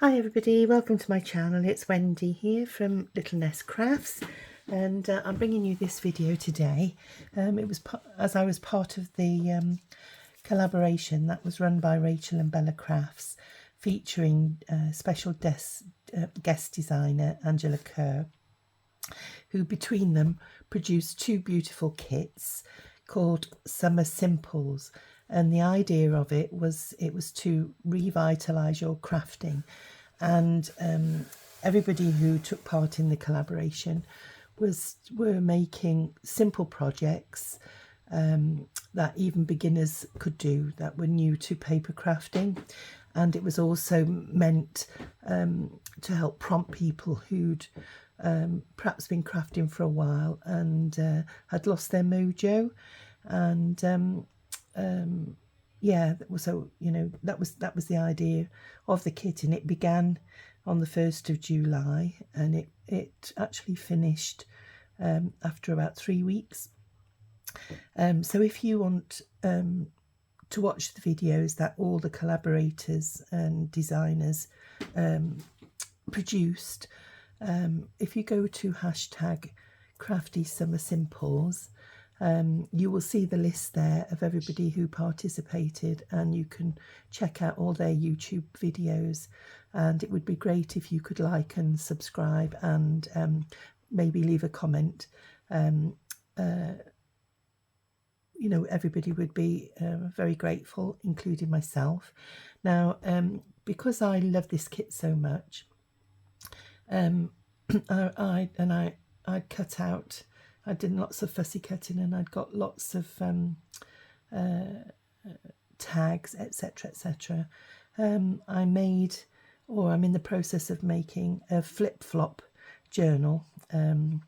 Hi everybody, welcome to my channel. It's Wendy here from Little Nest Crafts, and I'm bringing you this video today. It was as I was part of the collaboration that was run by RachandBellaCrafts, featuring special guest designer Angela Kerr, who between them produced two beautiful kits called Summer Simples. And the idea of it was to revitalise your crafting, and everybody who took part in the collaboration were making simple projects that even beginners could do, that were new to paper crafting. And it was also meant to help prompt people who'd perhaps been crafting for a while and had lost their mojo. And yeah, so that was the idea of the kit, and it began on the 1st of July, and it actually finished after about 3 weeks. So if you want to watch the videos that all the collaborators and designers produced, if you go to #CraftySummerSimples, you will see the list there of everybody who participated, and you can check out all their YouTube videos. And it would be great if you could like and subscribe, and maybe leave a comment. Everybody would be very grateful, including myself. Now, because I love this kit so much, I'd cut out. I did lots of fussy cutting, and I'd got lots of tags, etc, etc. I'm in the process of making a flip-flop journal, and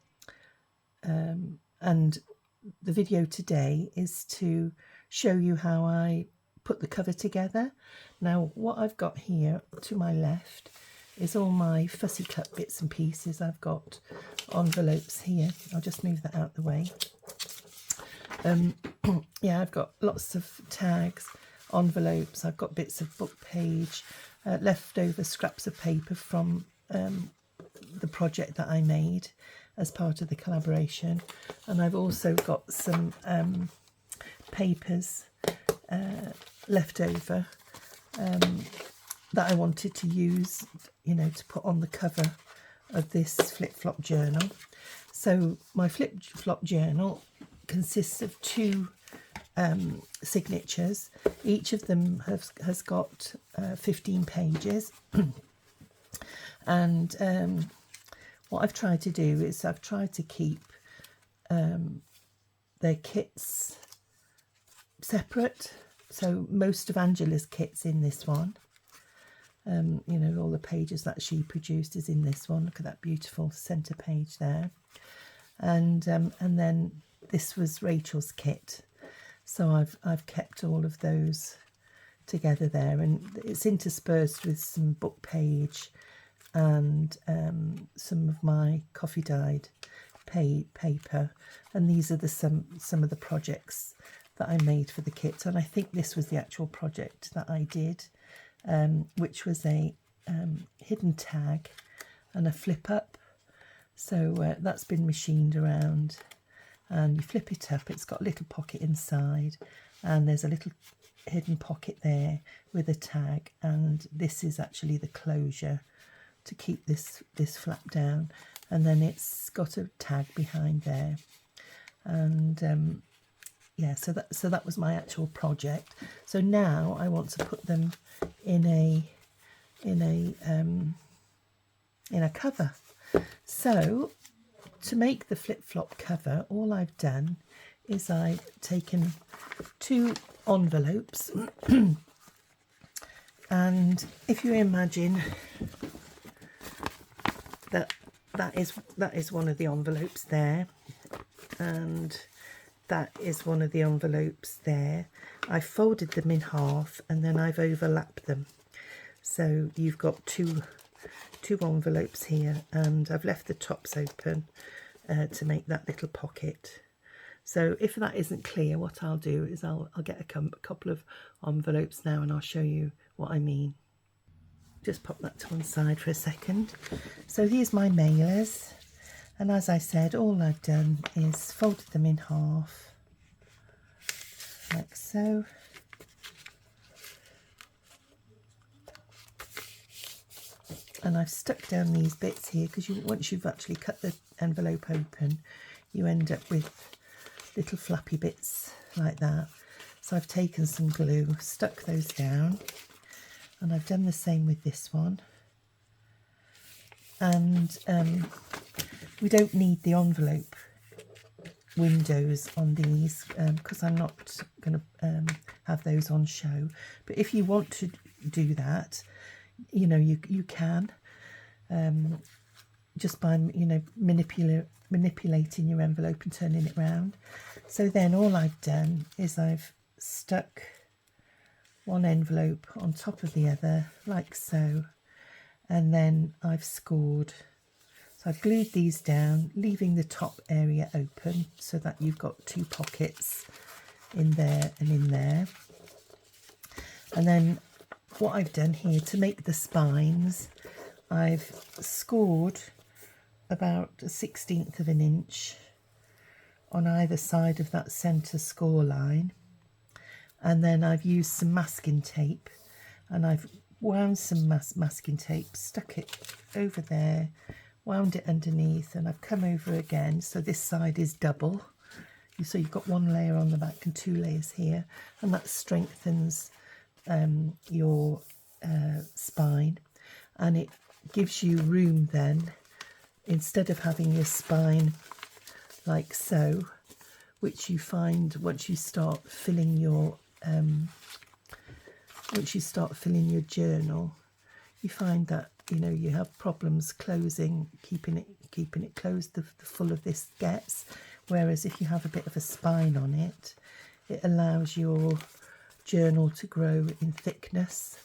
the video today is to show you how I put the cover together. Now, what I've got here to my left is all my fussy cut bits and pieces. I've got envelopes here. I'll just move that out the way. Yeah, I've got lots of tags, envelopes. I've got bits of book page, leftover scraps of paper from the project that I made as part of the collaboration. And I've also got some papers left over that I wanted to use, to put on the cover of this flip-flop journal. So my flip-flop journal consists of two signatures. Each of them has got 15 pages. And what I've tried to do is I've tried to keep their kits separate. So most of Angela's kit's in this one. All the pages that she produced is in this one. Look at that beautiful centre page there. And then this was Rachel's kit. So I've kept all of those together there, and it's interspersed with some book page and some of my coffee dyed paper. And these are some of the projects that I made for the kit. And I think this was the actual project that I did, which was a hidden tag and a flip up. So that's been machined around, and you flip it up. It's got a little pocket inside, and there's a little hidden pocket there with a tag, and this is actually the closure to keep this flap down. And then it's got a tag behind there. And yeah, so that was my actual project. So now I want to put them in a cover. So to make the flip-flop cover, all I've done is I've taken two envelopes, and if you imagine that is one of the envelopes there, and that is one of the envelopes there. I folded them in half, and then I've overlapped them. So you've got two envelopes here, and I've left the tops open to make that little pocket. So if that isn't clear, what I'll do is I'll get a couple of envelopes now, and I'll show you what I mean. just pop that to one side for a second. So here's my mailers, and as I said, all I've done is folded them in half like so. And I've stuck down these bits here because once you've actually cut the envelope open, you end up with little flappy bits like that. So I've taken some glue, stuck those down, and I've done the same with this one. And we don't need the envelope windows on these because I'm not going to have those on show. But if you want to do that, you know, you can just by, you know, manipulating your envelope and turning it round. So then all I've done is I've stuck one envelope on top of the other like so, and then I've scored. So I've glued these down, leaving the top area open so that you've got two pockets in there and in there. And then what I've done here to make the spines, I've scored about 1/16 of an inch on either side of that centre score line, and then I've used some masking tape, and I've wound some masking tape, stuck it over there, wound it underneath, and I've come over again, so this side is double. So you've got one layer on the back and two layers here, and that strengthens your spine, and it gives you room then, instead of having your spine like so, which you find once you start filling your journal, you find that, you know, you have problems closing, keeping it closed the fuller this gets. Whereas if you have a bit of a spine on it, it allows your journal to grow in thickness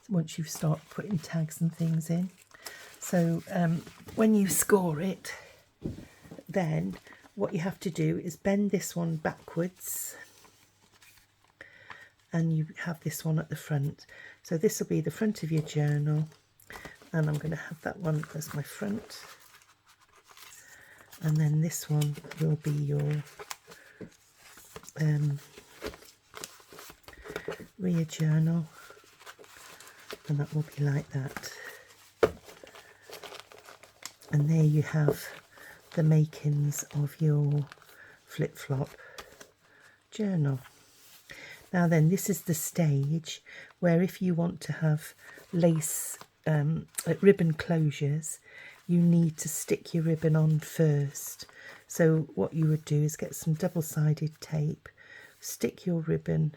once you start putting tags and things in. So when you score it, then what you have to do is bend this one backwards, and you have this one at the front. So this will be the front of your journal, and I'm going to have that one as my front, and then this one will be your rear journal, and that will be like that. And there you have the makings of your flip-flop journal. Now then, this is the stage where if you want to have lace ribbon closures, you need to stick your ribbon on first. So what you would do is get some double-sided tape, stick your ribbon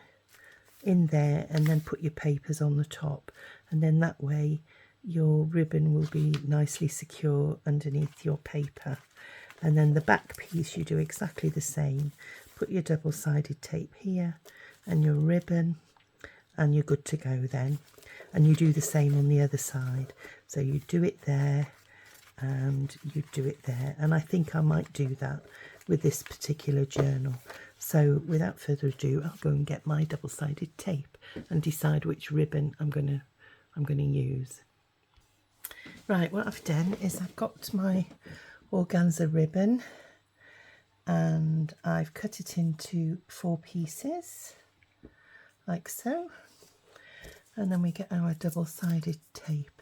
in there, and then put your papers on the top, and then that way your ribbon will be nicely secure underneath your paper. And then the back piece, you do exactly the same. Put your double-sided tape here and your ribbon, and you're good to go then. And you do the same on the other side. So you do it there and you do it there. And I think I might do that with this particular journal. So without further ado, I'll go and get my double-sided tape and decide which ribbon I'm going to use. Right, what I've done is I've got my organza ribbon, and I've cut it into 4 pieces like so, and then we get our double-sided tape.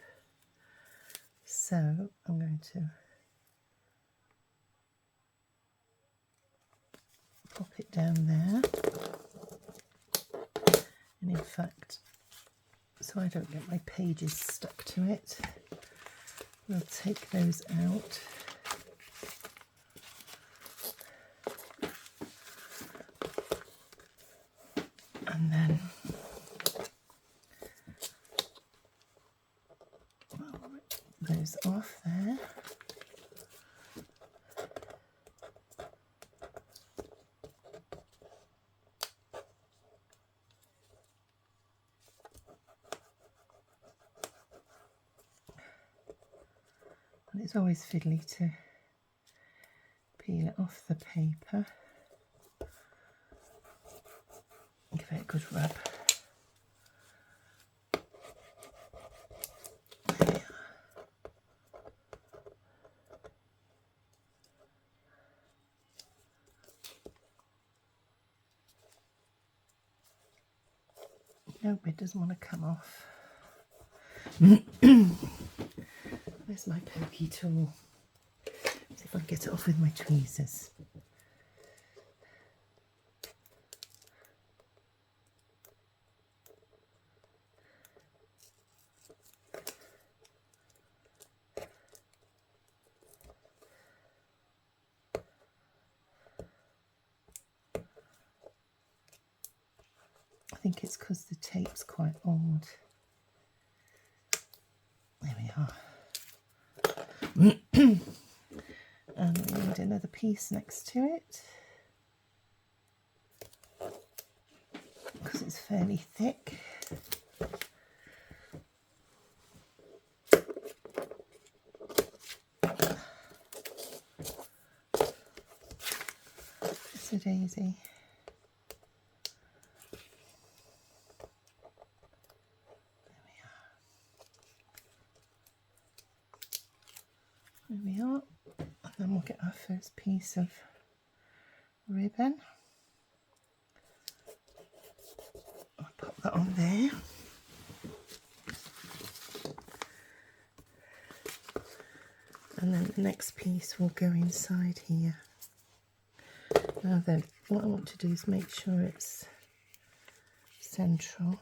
So I'm going to pop it down there, and in fact, so I don't get my pages stuck to it, we'll take those out. And then I'll rip those off there. And it's always fiddly to peel it off the paper. Give it a good rub. Nope, it doesn't want to come off. Where's my pokey tool? See if I can get it off with my tweezers. I think it's because the tape's quite old. There we are. And we need another piece next to it because it's fairly thick. It's a daisy. There we are. And then we'll get our first piece of ribbon. I'll pop that on there. And then the next piece will go inside here. Now then, what I want to do is make sure it's central.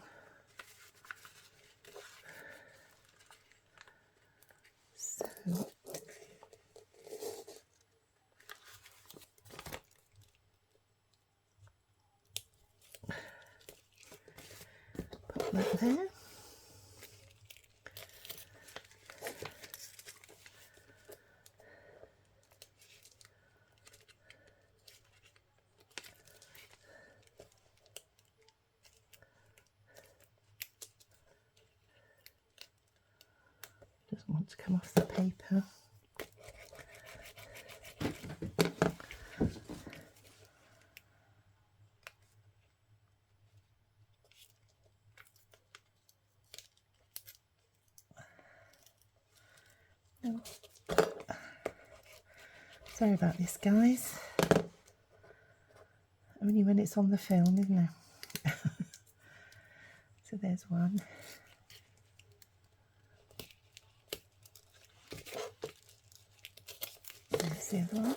So pop that there. Doesn't want to come off the paper. No. Sorry about this, guys. Only when it's on the film, isn't it? So there's one. There's the other one.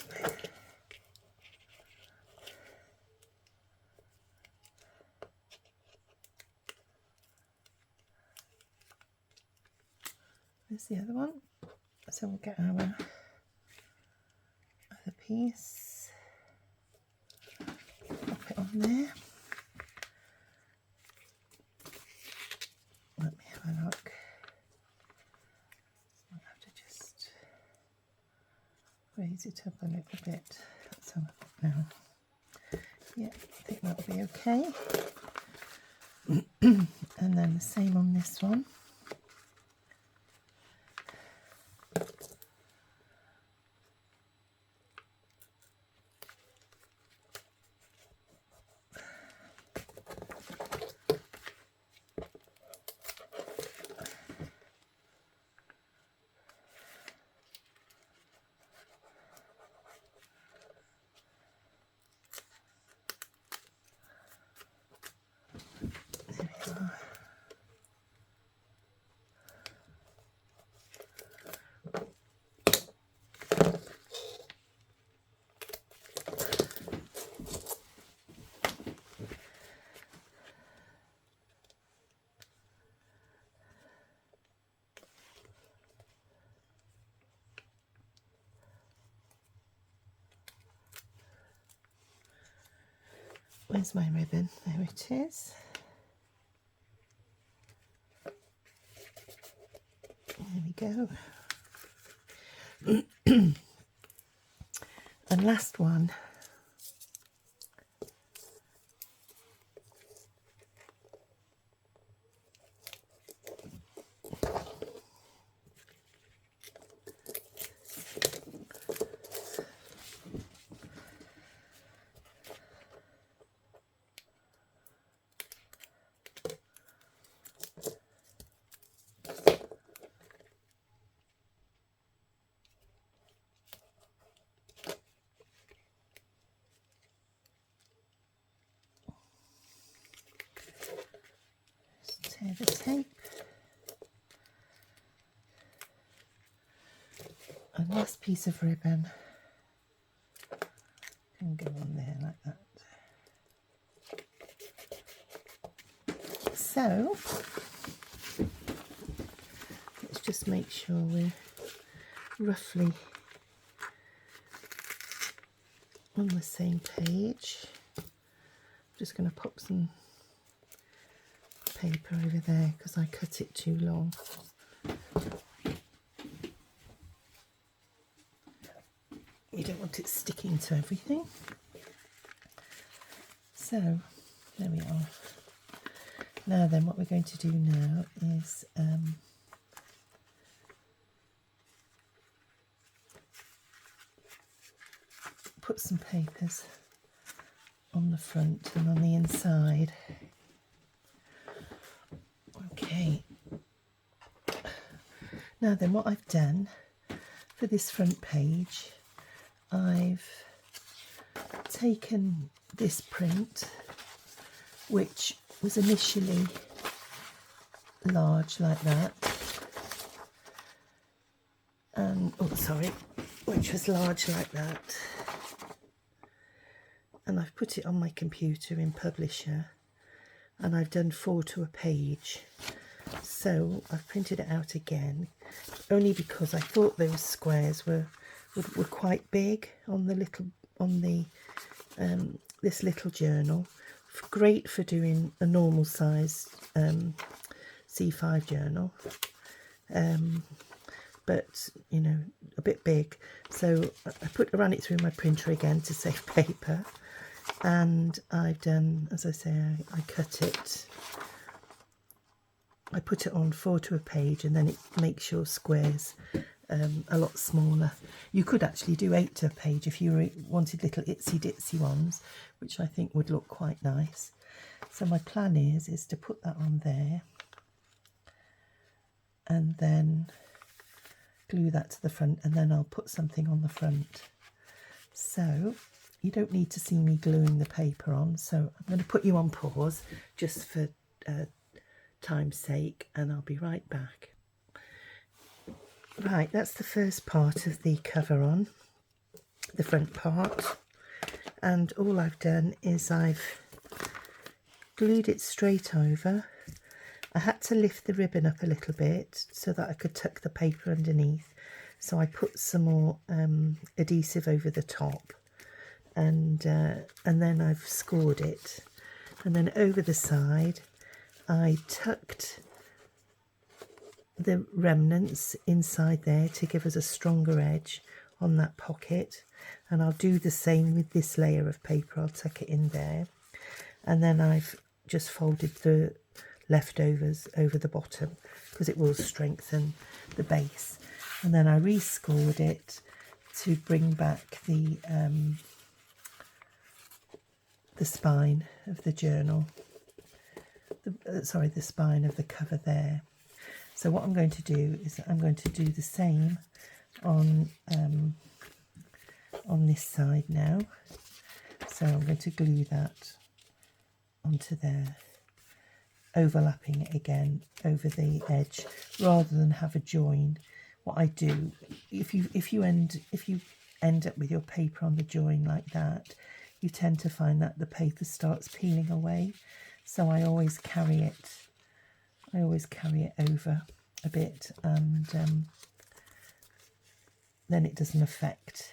There's the other one. So we'll get our other piece. Pop it on there. Let me have a look. I'll have to just raise it up a little bit. Let's have a look now. Yeah, I think that'll be okay. And then the same on this one. Where's my ribbon? There it is. There we go. And last one. last piece of ribbon can go on there like that. So let's just make sure we're roughly on the same page. I'm just going to pop some paper over there because I cut it too long. You don't want it sticking to everything. So there we are. Now then, what we're going to do now is put some papers on the front and on the inside. Okay. Now then, what I've done for this front page, I've taken this print, which was initially large like that, and which was large like that, and I've put it on my computer in Publisher, and I've done 4 to a page. So I've printed it out again, only because I thought those squares were quite big on the this little journal. Great for doing a normal size C5 journal, but you know, a bit big. So I ran it through my printer again to save paper, and I've done, as I say, I cut it. I put it on 4 to a page, and then it makes your squares a lot smaller. You could actually do 8 to a page if you wanted little itsy ditsy ones, which I think would look quite nice. So my plan is to put that on there and then glue that to the front, and then I'll put something on the front. So you don't need to see me gluing the paper on, so I'm going to put you on pause just for time's sake, and I'll be right back. Right, that's the first part of the cover on, the front part, and all I've done is I've glued it straight over. I had to lift the ribbon up a little bit so that I could tuck the paper underneath, so I put some more adhesive over the top, and then I've scored it, and then over the side I tucked the remnants inside there to give us a stronger edge on that pocket, and I'll do the same with this layer of paper. I'll tuck it in there, and then I've just folded the leftovers over the bottom because it will strengthen the base, and then I rescored it to bring back the spine of the journal, the spine of the cover there. So what I'm going to do is I'm going to do the same on this side now. So I'm going to glue that onto there, overlapping it again over the edge rather than have a join. What I do, if you end up with your paper on the join like that, you tend to find that the paper starts peeling away. So I always carry it over a bit, and then it doesn't affect.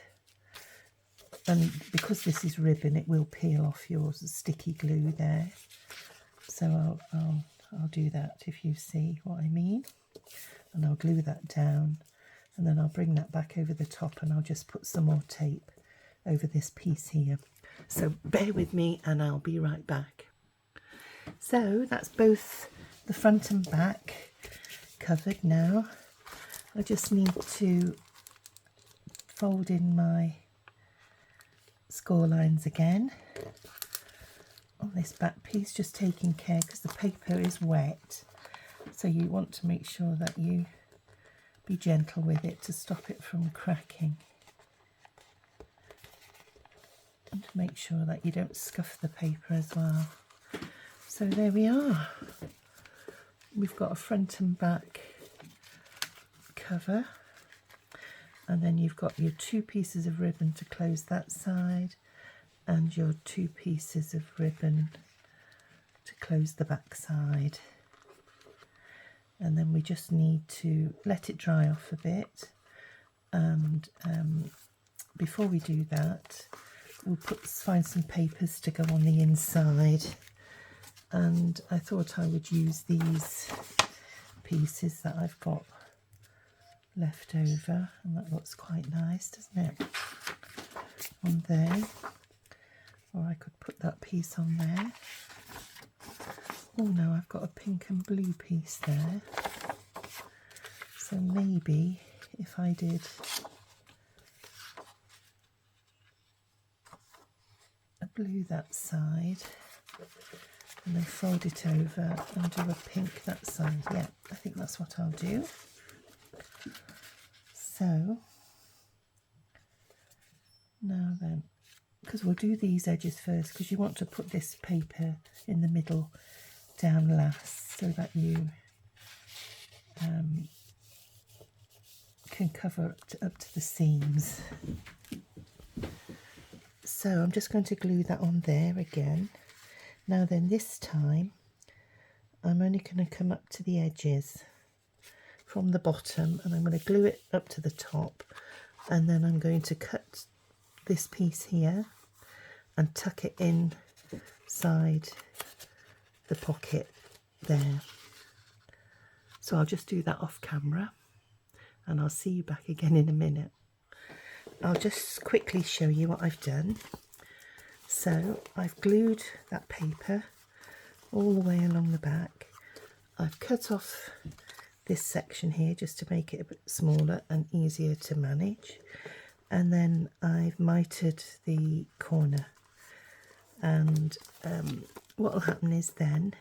And because this is ribbon, it will peel off your sticky glue there. So I'll do that if you see what I mean. And I'll glue that down, and then I'll bring that back over the top, and I'll just put some more tape over this piece here. So bear with me and I'll be right back. So that's both the front and back covered now. I just need to fold in my score lines again on this back piece, just taking care because the paper is wet, so you want to make sure that you be gentle with it to stop it from cracking, and to make sure that you don't scuff the paper as well. So there we are. We've got a front and back cover, And then you've got your 2 pieces of ribbon to close that side and your 2 pieces of ribbon to close the back side. And then we just need to let it dry off a bit, and before we do that we'll find some papers to go on the inside, and I thought I would use these pieces that I've got left over, and that looks quite nice, doesn't it, on there. Or I could put that piece on there. Oh no, I've got a pink and blue piece there, so maybe if I did a blue that side and then fold it over and do a pink that side. Yeah, I think that's what I'll do. So now then, because we'll do these edges first, because you want to put this paper in the middle down last, so that you can cover up to the seams. So I'm just going to glue that on there again. Now then, this time I'm only going to come up to the edges from the bottom, and I'm going to glue it up to the top, and then I'm going to cut this piece here and tuck it inside the pocket there. So I'll just do that off camera, and I'll see you back again in a minute. I'll just quickly show you what I've done. So I've glued that paper all the way along the back. I've cut off this section here just to make it a bit smaller and easier to manage, and then I've mitered the corner, and what will happen is then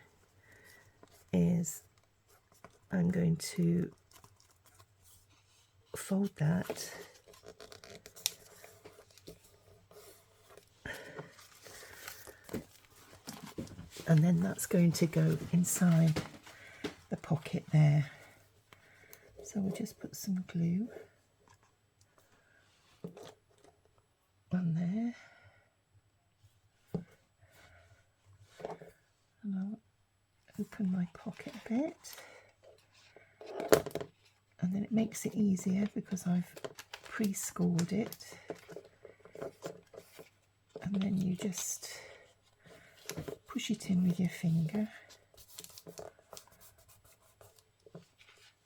I'm going to fold that and then that's going to go inside the pocket there. So we'll just put some glue on there, and I'll open my pocket a bit, and then it makes it easier because I've pre-scored it, and then you just push it in with your finger.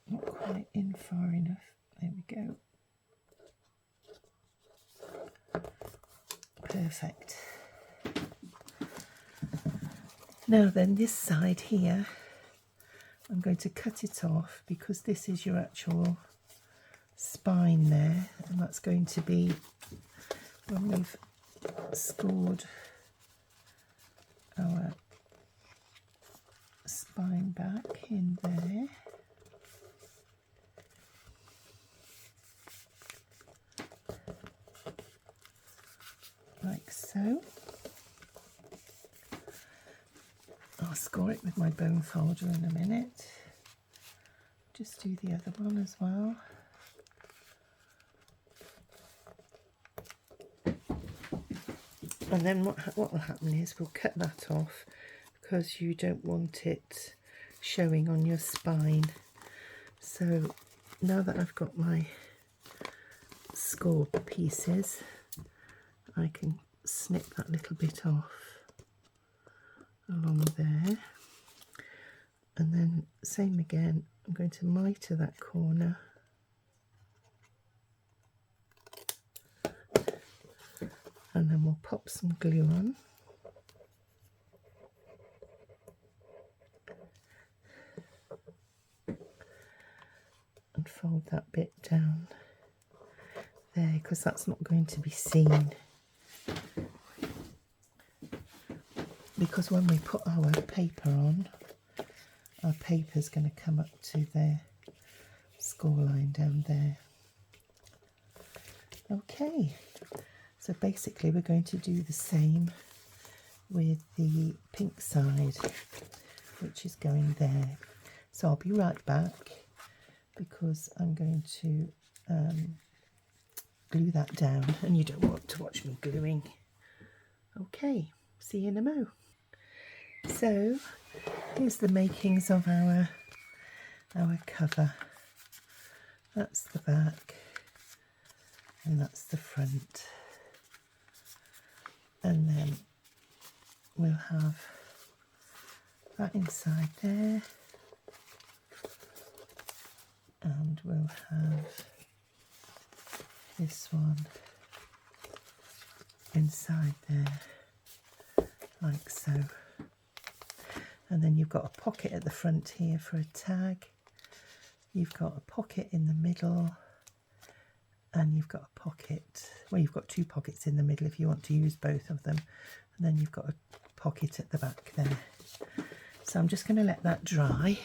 Not quite in far enough. There we go. Perfect. Now then, this side here, I'm going to cut it off because this is your actual spine there, and that's going to be when we've scored our spine back in there. Like so. I'll score it with my bone folder in a minute. Just do the other one as well. And then what will happen is we'll cut that off because you don't want it showing on your spine. So now that I've got my scored pieces, I can snip that little bit off along there, and then same again, I'm going to miter that corner and then we'll pop some glue on. And fold that bit down there because that's not going to be seen. Because when we put our paper on, our paper's going to come up to the score line down there. Okay, so basically we're going to do the same with the pink side, which is going there. So I'll be right back because I'm going to glue that down, and you don't want to watch me gluing. Okay, see you in a mo. So here's the makings of our cover. That's the back and that's the front, and then we'll have that inside there, and we'll have this one inside there, like so. And then you've got a pocket at the front here for a tag. You've got a pocket in the middle, and you've got a pocket, well, you've got two pockets in the middle if you want to use both of them, and then you've got a pocket at the back there. So I'm just going to let that dry,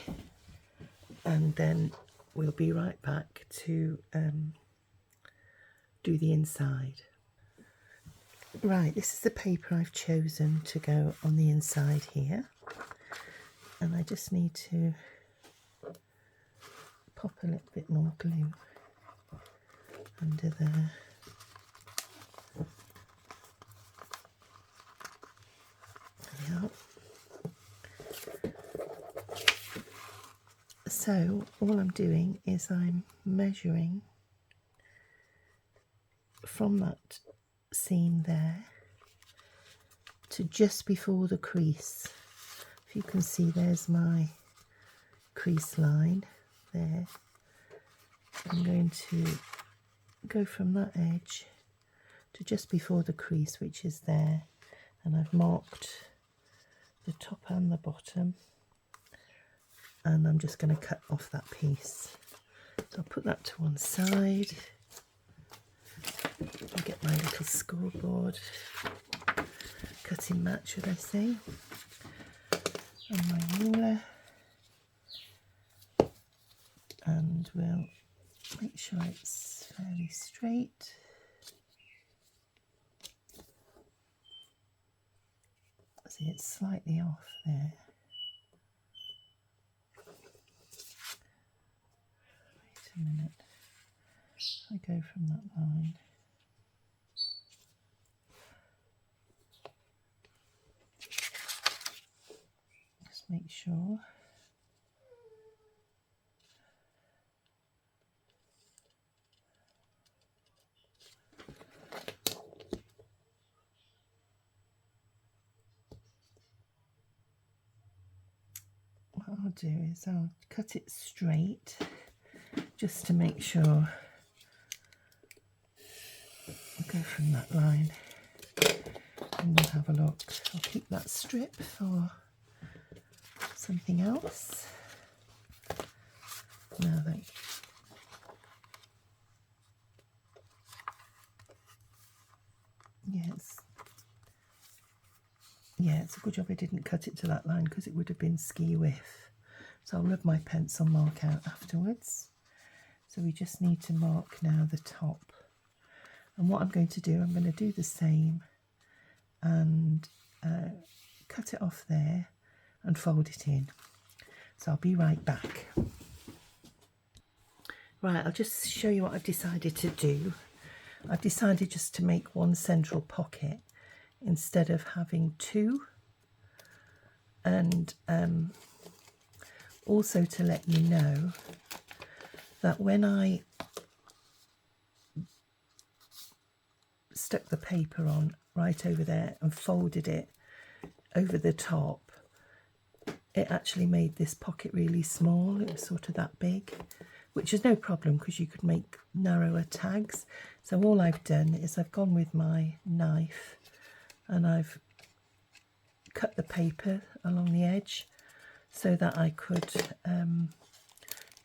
and then we'll be right back to do the inside. Right, this is the paper I've chosen to go on the inside here, and I just need to pop a little bit more glue under there. Yeah. So all I'm doing is I'm measuring from that seam there to just before the crease. If you can see, there's my crease line there. I'm going to go from that edge to just before the crease, which is there, and I've marked the top and the bottom, and I'm just going to cut off that piece. So I'll put that to one side and get my little scoreboard, cutting mat should I say, and my ruler, and we'll make sure it's fairly straight. See, it's slightly off there. Wait a minute. I go from that line. Just make sure. What I'll do is I'll cut it straight just to make sure. I'll go from that line and we'll have a look. I'll keep that strip for something else. Now that it's a good job I didn't cut it to that line, because it would have been ski width. So I'll rub my pencil mark out afterwards. So we just need to mark now the top. And what I'm going to do, I'm going to do the same and cut it off there and fold it in. So I'll be right back. Right, I'll just show you what I've decided to do. I've decided just to make one central pocket instead of having two, and also to let you know that when I stuck the paper on right over there and folded it over the top, it actually made this pocket really small. It was sort of that big, which is no problem because you could make narrower tags. So all I've done is I've gone with my knife and I've cut the paper along the edge so that I could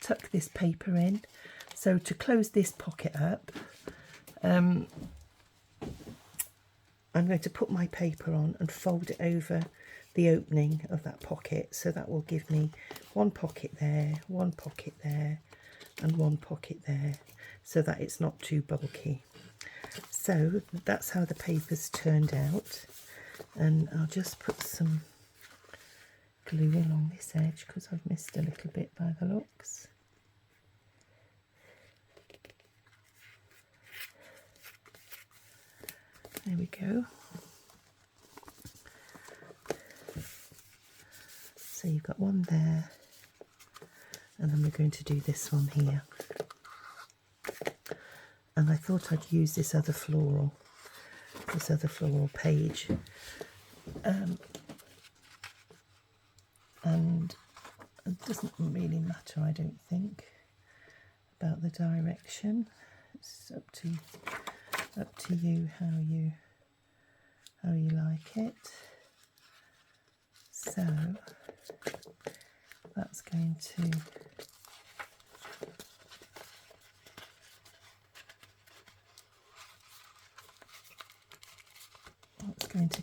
tuck this paper in. So to close this pocket up, I'm going to put my paper on and fold it over the opening of that pocket. So that will give me one pocket there, one pocket there, and one pocket there, so that it's not too bulky. So that's how the paper's turned out, and I'll just put some glue along this edge because I've missed a little bit by the looks. we go. So you've got one there, and then we're going to do this one here. And I thought I'd use this other floral page, and it doesn't really matter, I don't think, about the direction. It's up to you how you like it. So that's going to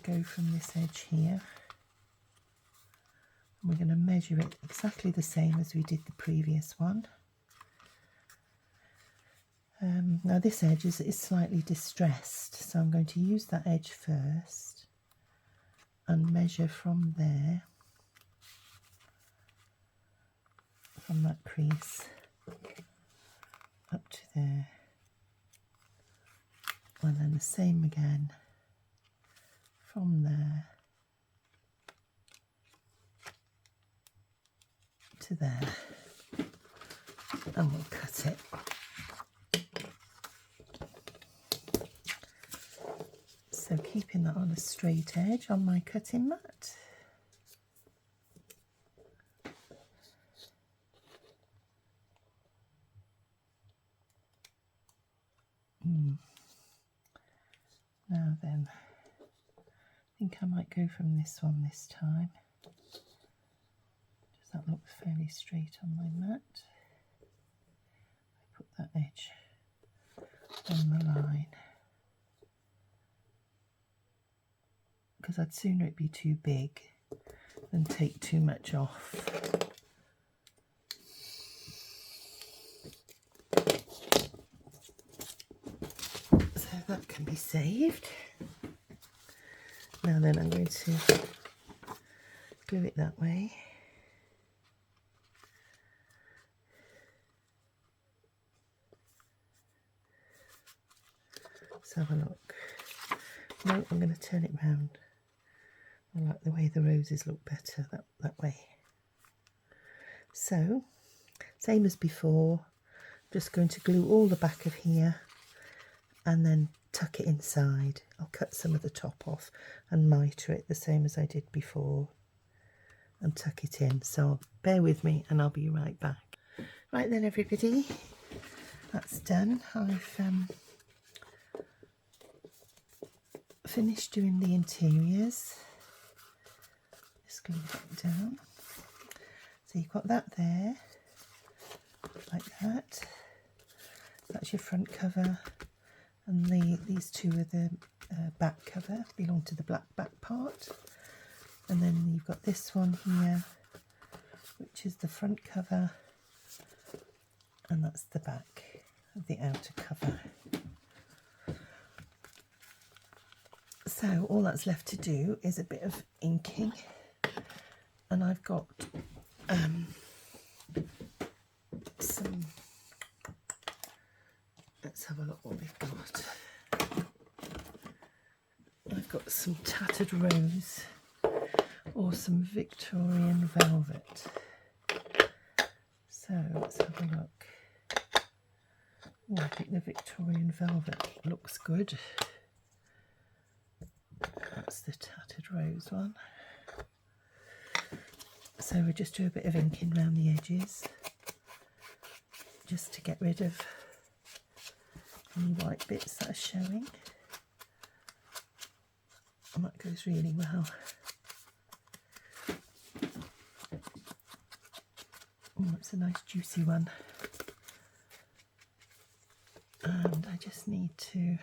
go from this edge here. And we're going to measure it exactly the same as we did the previous one. Now this edge is slightly distressed, so I'm going to use that edge first and measure from there, from that crease up to there, and then the same again from there to there, and we'll cut it. So keeping that on a straight edge on my cutting mat. Now then, I think I might go from this one this time. Does that look fairly straight on my mat? I put that edge on the line, because I'd sooner it be too big than take too much off. So that can be saved. Now then, I'm going to glue it that way. Let's have a look. No, I'm going to turn it round. I like the way the roses look better that way. So, same as before, just going to glue all the back of here and then tuck it inside. I'll cut some of the top off and mitre it the same as I did before and tuck it in. So bear with me and I'll be right back. Right then everybody, that's done. I've finished doing the interiors. Just glue that down. So you've got that there, like that. That's your front cover, and these two are the back cover, belong to the black back part. And then you've got this one here, which is the front cover, and that's the back of the outer cover. So all that's left to do is a bit of inking, and I've got some, let's have a look what we've got. I've got some tattered rose or some Victorian velvet. So let's have a look. Oh, I think the Victorian velvet looks good. That's the tattered rose one. So we'll just do a bit of inking around the edges, just to get rid of any white bits that are showing. And that goes really well. Oh, it's a nice juicy one. And I just need to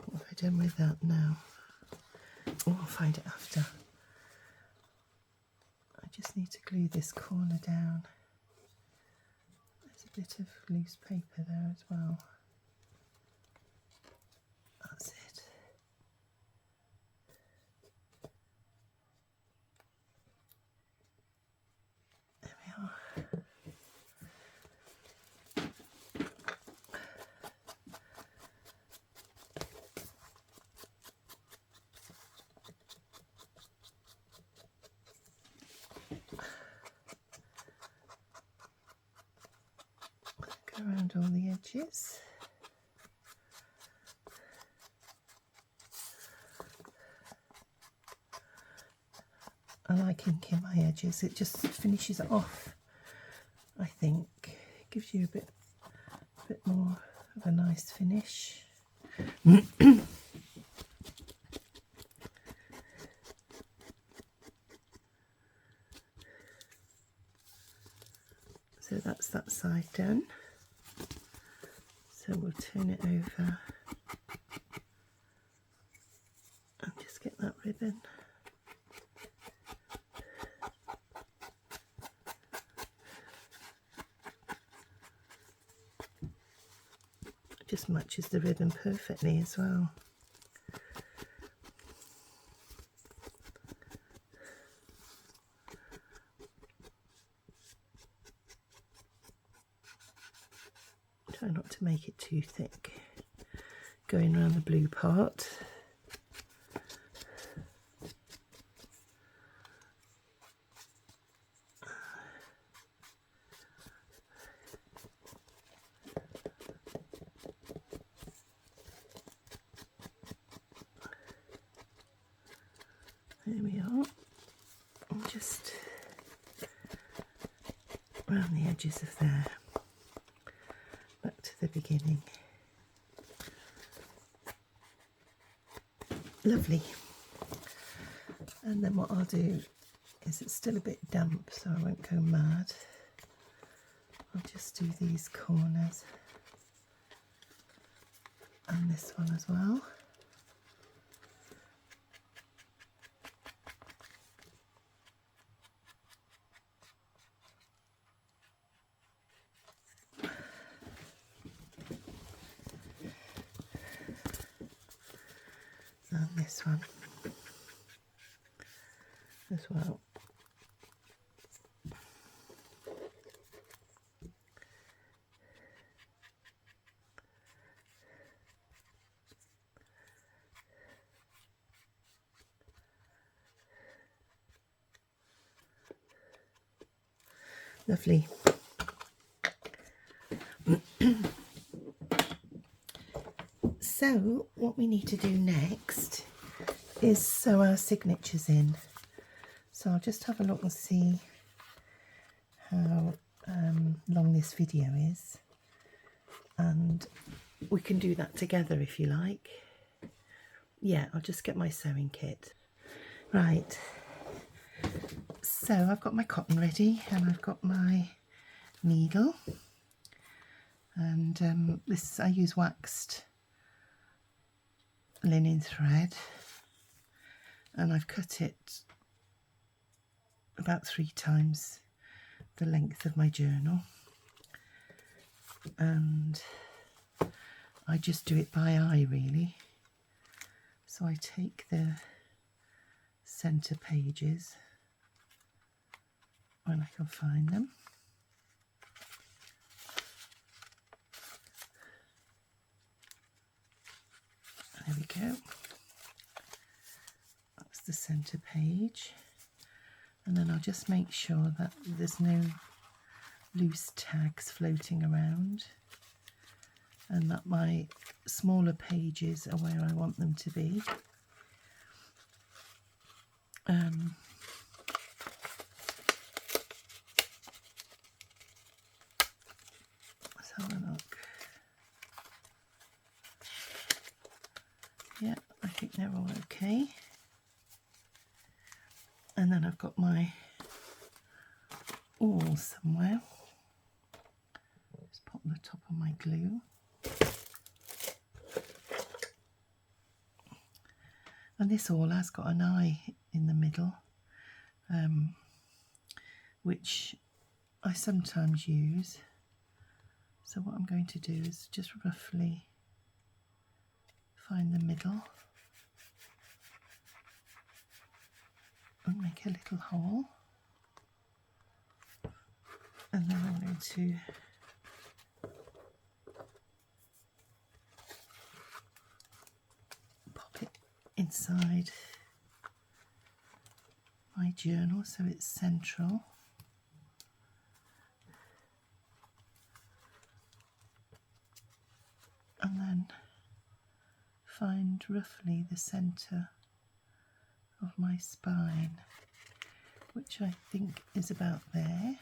what have I done with that now? Oh, I'll find it after. I just need to glue this corner down. There's a bit of loose paper there as well. That's it. There we are. edges. I like inking my edges, it just finishes it off, I think. It gives you a bit more of a nice finish. So that's that side done. So we'll turn it over and just get that ribbon. Just matches the ribbon perfectly as well. Try not to make it too thick, going around the blue part. There we are, and just around the edges of there, back to the beginning. Lovely. And then what I'll do is, it's still a bit damp so I won't go mad, I'll just do these corners and this one as well. And this one as well. Lovely. So what we need to do next is sew our signatures in. So I'll just have a look and see how long this video is, and we can do that together if you like. Yeah, I'll just get my sewing kit. Right, so I've got my cotton ready and I've got my needle, and this, I use waxed linen thread, and I've cut it about 3 times the length of my journal, and I just do it by eye really. So I take the centre pages when I can find them. There we go. That's the centre page. And then I'll just make sure that there's no loose tags floating around, and that my smaller pages are where I want them to be. Let's have a look. Yeah, I think they're all okay. And then I've got my awl somewhere. Just pop the top of my glue. And this awl has got an eye in the middle, which I sometimes use. So what I'm going to do is just roughly find the middle and make a little hole, and then I'm going to pop it inside my journal so it's central. find roughly the centre of my spine, which I think is about there.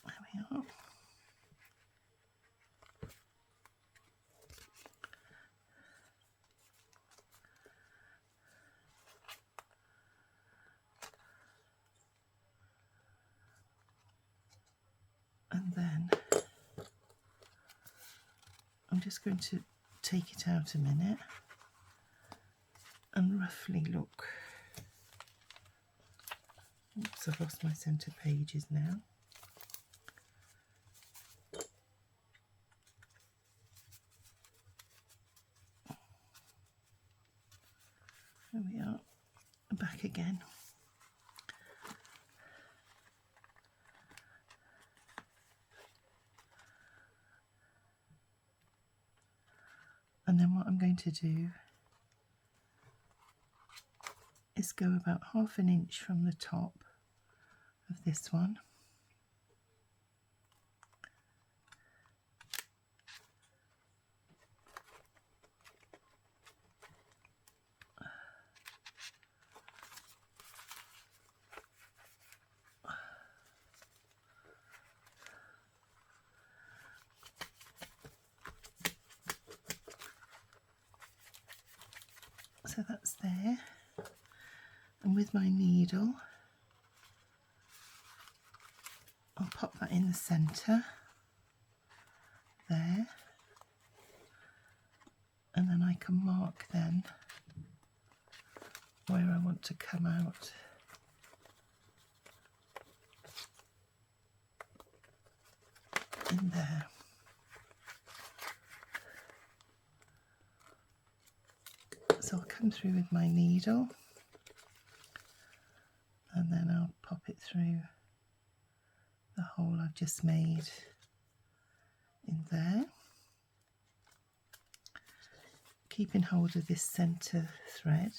There we are. And then I'm just going to take it out a minute and roughly look. Oops, I've lost my centre pages now. There we are, back again. And then what I'm going to do is go about 1/2 inch from the top of this one. So that's there, and with my needle I'll pop that in the centre there, and then I can mark then where I want to come out. In there. So I'll come through with my needle and then I'll pop it through the hole I've just made in there, keeping hold of this centre thread.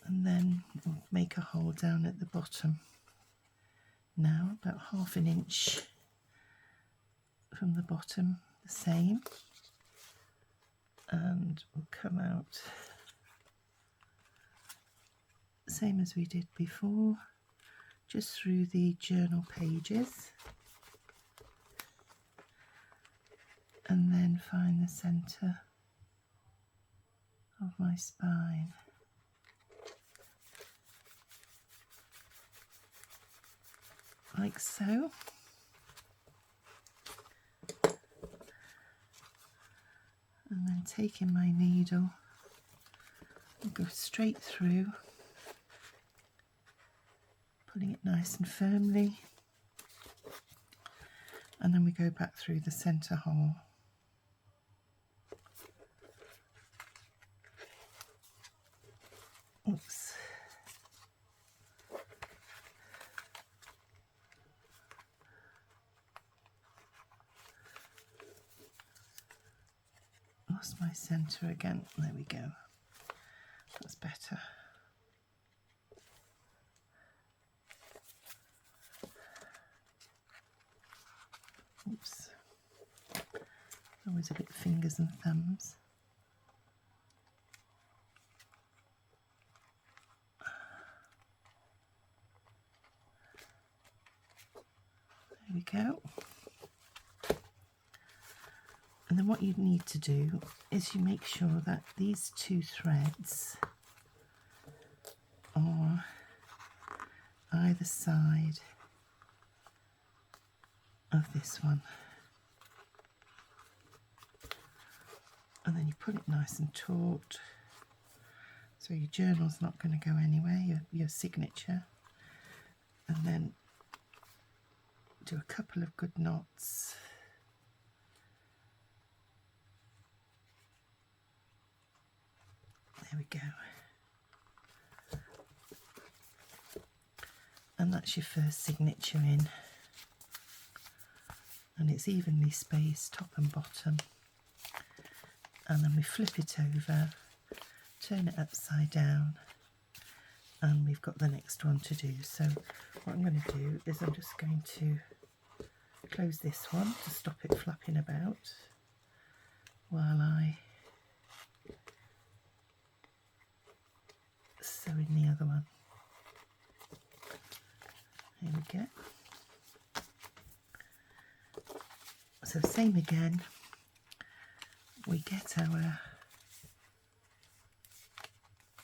And then we'll make a hole down at the bottom. Now about 1/2 inch from the bottom, the same, and we'll come out same as we did before, just through the journal pages, and then find the centre of my spine. Like so. And then taking my needle, I'll go straight through, pulling it nice and firmly, and then we go back through the centre hole. Oops. Lost my centre again. There we go. That's better. Oops. Always a bit fingers and thumbs. There we go. And then what you need to do is you make sure that these two threads are either side of this one. And then you put it nice and taut, so your journal's not going to go anywhere, your signature. And then do a couple of good knots. There we go. And that's your first signature in. And it's evenly spaced, top and bottom. and then we flip it over, turn it upside down, and we've got the next one to do. So what I'm going to do is I'm just going to close this one to stop it flapping about while I sew in the other one. Here we go. So same again, we get our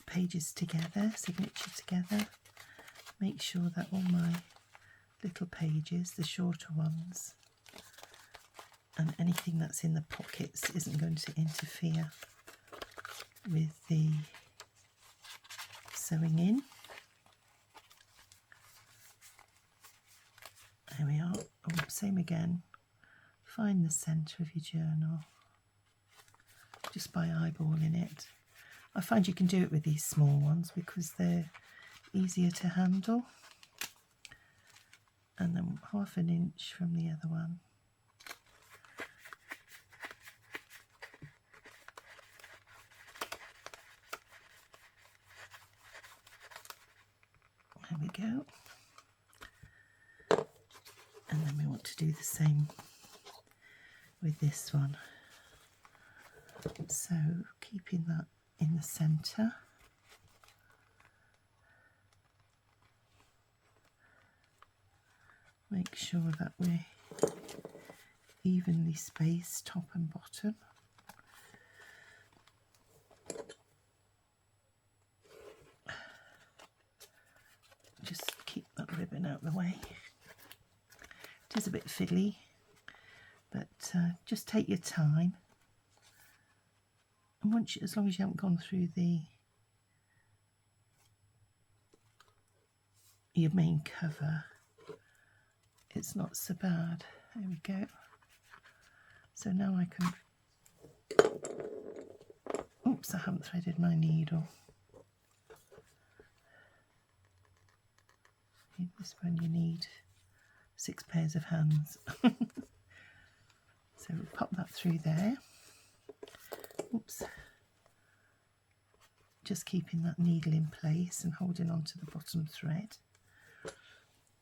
pages together, signature together, make sure that all my little pages, the shorter ones, and anything that's in the pockets isn't going to interfere with the sewing in. There we are. Oh, same again. Find the centre of your journal just by eyeballing it. I find you can do it with these small ones because they're easier to handle. And then 1/2 inch from the other one. There we go. And then we want to do the same with this one. So keeping that in the centre. Make sure that we're evenly spaced top and bottom. Just keep that ribbon out of the way. It is a bit fiddly, but just take your time. And once, as long as you haven't gone through your main cover, it's not so bad. There we go. So now I can, oops, I haven't threaded my needle. This one you need 6 pairs of hands. So we'll pop that through there. Oops. Just keeping that needle in place and holding on to the bottom thread.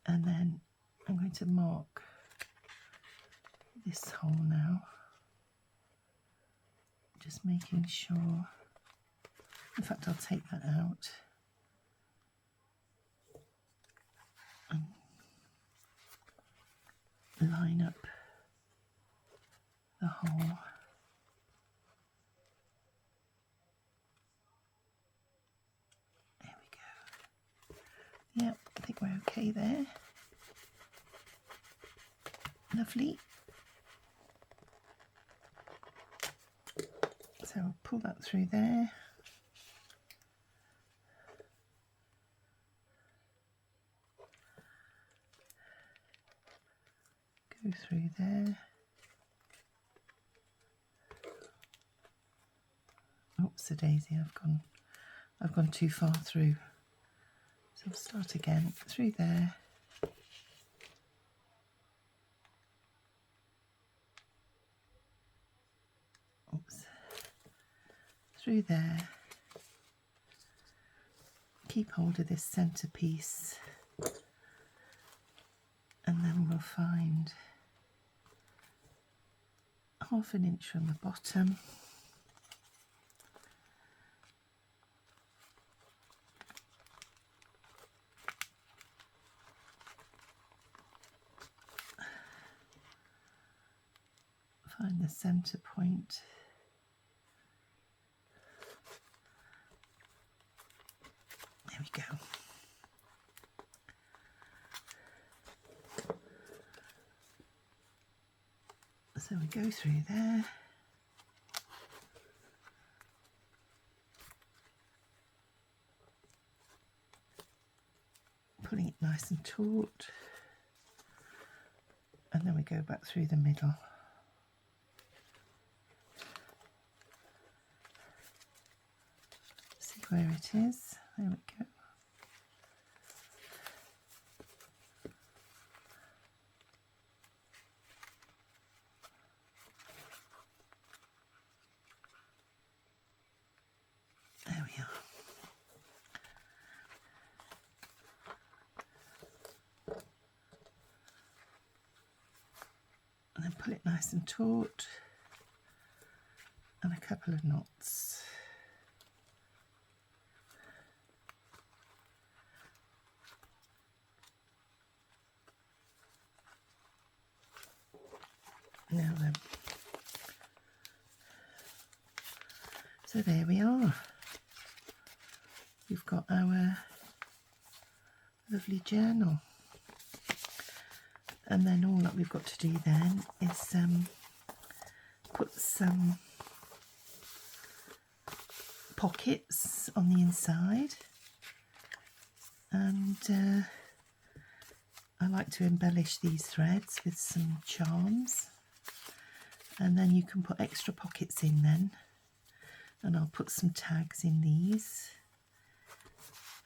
And then I'm going to mark this hole now. Just making sure, in fact I'll take that out. And line up the hole. There we go. Yep, I think we're okay there. Lovely. So I'll pull that through there. Go through there. Oops, a daisy, I've gone too far through. So I'll start again through there. Oops. Through there. Keep hold of this centerpiece. And then we'll find 1/2 inch from the bottom. Find the center point. There we go. So we go through there. Pulling it nice and taut. And then we go back through the middle. See where it is. There we go. and pull it nice and taut, and a couple of knots. Now then, so there we are. We've got our lovely journal, and then all that we've got to do then is put some pockets on the inside, and I like to embellish these threads with some charms, and then you can put extra pockets in then, and I'll put some tags in these,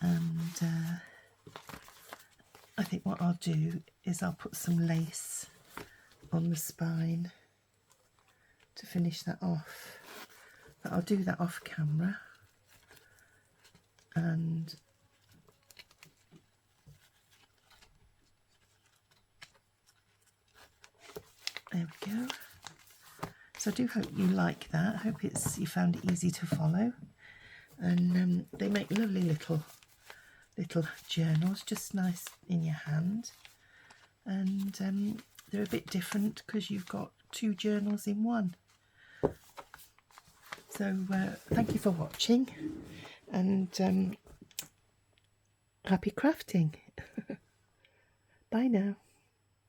and I think what I'll do is I'll put some lace on the spine to finish that off, but I'll do that off camera. And there we go. So I do hope you like that. I hope you found it easy to follow, and they make lovely little journals, just nice in your hand, and they're a bit different because you've got two journals in one. So thank you for watching, and happy crafting. Bye now.